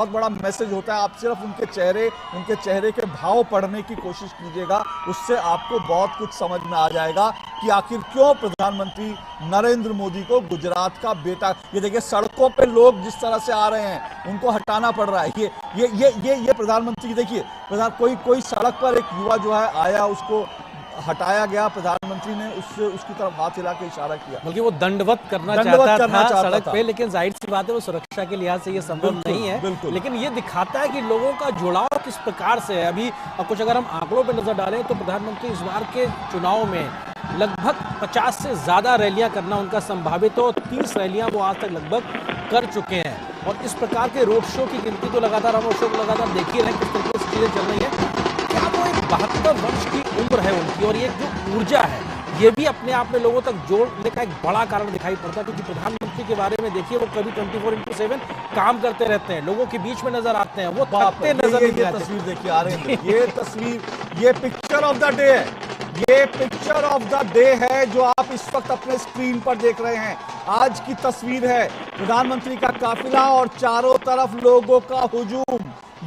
बहुत बड़ा मैसेज होता है। आप सिर्फ उनके चेहरे के भाव पढ़ने की कोशिश कीजिएगा, उससे आपको बहुत कुछ समझ में आ जाएगा कि आखिर क्यों प्रधानमंत्री नरेंद्र मोदी को गुजरात का बेटा, ये देखिए सड़कों पे लोग जिस तरह से आ रहे हैं उनको हटाना पड़ रहा है। ये प्रधानमंत्री देखिए, कोई सड़क पर एक युवा जो है आया, उसको हटाया गया, प्रधानमंत्री ने उसकी तरफ हाथ हिला के इशारा किया, बल्कि वो दंडवत करना चाहता था सड़क पे, लेकिन जाहिर सी बात है वो सुरक्षा के लिहाज से ये संभव नहीं है। लेकिन ये दिखाता है कि लोगों का जुड़ाव किस प्रकार से है। अभी कुछ अगर हम आंकड़ों पे नजर डालें तो प्रधानमंत्री इस बार के चुनाव में लगभग 50 से ज्यादा रैलियां करना उनका संभावित हो, 30 रैलियां वो आज तक लगभग कर चुके हैं। और इस प्रकार के रोड शो की गिनती तो लगातार हम रोड शो को लगातार देख ही रहे हैं किस तरीके से चीजें चल रही है। क्या वो एक 72 वर्ष की उम्र है उनकी, और ये जो ऊर्जा है ये भी अपने आप में लोगों तक जोड़ने का एक बड़ा कारण दिखाई पड़ता है। क्योंकि प्रधानमंत्री के बारे में देखिए, वो कभी 24/7 काम करते रहते हैं, लोगों के बीच में नजर आते हैं, वो थकते नजर नहीं आते। तस्वीर देखिए आ रहे हैं, ये तस्वीर, ये पिक्चर ऑफ द डे है, ये पिक्चर ऑफ द डे है जो आप इस वक्त अपने स्क्रीन पर देख रहे हैं। आज की तस्वीर है प्रधानमंत्री का काफिला और चारों तरफ लोगों का हुजूम।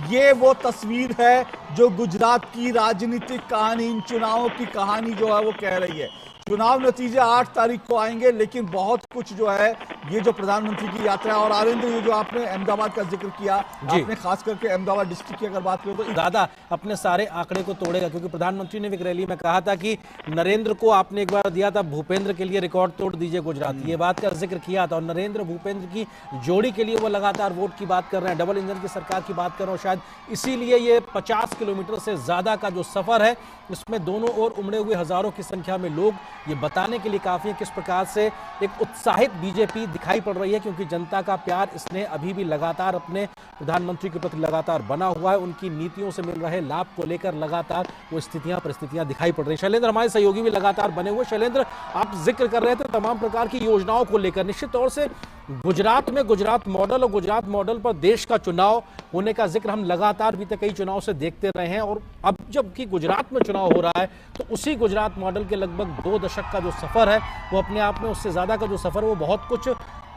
ये वो तस्वीर है जो गुजरात की राजनीतिक कहानी, इन चुनावों की कहानी जो है वो कह रही है। चुनाव नतीजे 8 तारीख को आएंगे, लेकिन बहुत कुछ जो है ये जो प्रधानमंत्री की यात्रा, और आनंद ये जो आपने अहमदाबाद का जिक्र किया, आपने खास करके अहमदाबाद डिस्ट्रिक्ट की अगर बात करें तो दादा अपने सारे आंकड़े को तोड़ेगा। क्योंकि प्रधानमंत्री ने एक रैली में कहा था कि नरेंद्र को आपने एक बार दिया था, भूपेंद्र के लिए रिकॉर्ड तोड़ दीजिए गुजरात, ये बात का जिक्र किया था। और नरेंद्र भूपेंद्र की जोड़ी के लिए वो लगातार वोट की बात कर रहे हैं, डबल इंजन की सरकार की बात कर रहे हैं। शायद इसीलिए ये 50 किलोमीटर से ज्यादा का जो सफर है, इसमें दोनों ओर उमड़े हुए हजारों की संख्या में लोग ये बताने के लिए काफी है किस प्रकार से एक उत्साहित बीजेपी दिखाई पड़ रही है। क्योंकि जनता का प्यार इसने अभी भी लगातार अपने प्रधानमंत्री के प्रति लगातार बना हुआ है, उनकी नीतियों से मिल रहे लाभ को लेकर लगातार वो परिस्थितियां दिखाई पड़ रही हैं। शैलेंद्र हमारे सहयोगी भी लगातार बने हुए। शैलेंद्र, आप जिक्र कर रहे थे तमाम प्रकार की योजनाओं को लेकर, निश्चित तौर से गुजरात में गुजरात मॉडल और गुजरात मॉडल पर देश का चुनाव होने का जिक्र हम लगातार बीते कई चुनाव से देखते रहे हैं। और अब जबकि गुजरात में चुनाव हो रहा है तो उसी गुजरात मॉडल के लगभग 2 दशक का जो सफर है वो अपने आप में, उससे ज्यादा का जो सफर, वो बहुत कुछ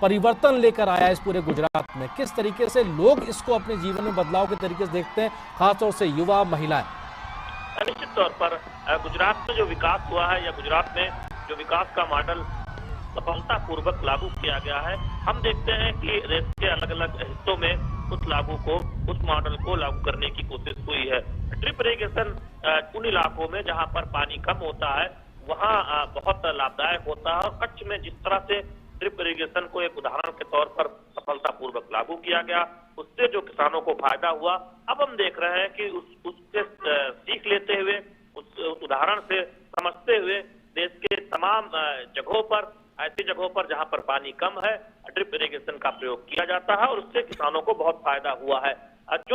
परिवर्तन लेकर आया है इस पूरे गुजरात में। किस तरीके से लोग इसको अपने जीवन में बदलाव के तरीके से देखते हैं, खासतौर से युवा, महिलाएं? निश्चित तौर पर गुजरात में जो विकास हुआ है, या गुजरात में जो विकास का मॉडल सफलतापूर्वक लागू किया गया है, हम देखते हैं कि देश के अलग अलग हिस्सों में उस मॉडल को लागू करने की कोशिश हुई है। ड्रिप इरिगेशन उन इलाकों में जहां पर पानी कम होता है वहां बहुत लाभदायक होता है। और कच्छ में जिस तरह से ड्रिप इरिगेशन को एक उदाहरण के तौर पर सफलतापूर्वक लागू किया गया, उससे जो किसानों को फायदा हुआ, अब हम देख रहे हैं कि उससे सीख लेते हुए, उस उदाहरण से समझते हुए देश के तमाम जगहों पर, ऐसी जगहों पर जहां पर पानी कम है, ड्रिप इरिगेशन का प्रयोग किया जाता है और उससे किसानों को बहुत फायदा हुआ है। जो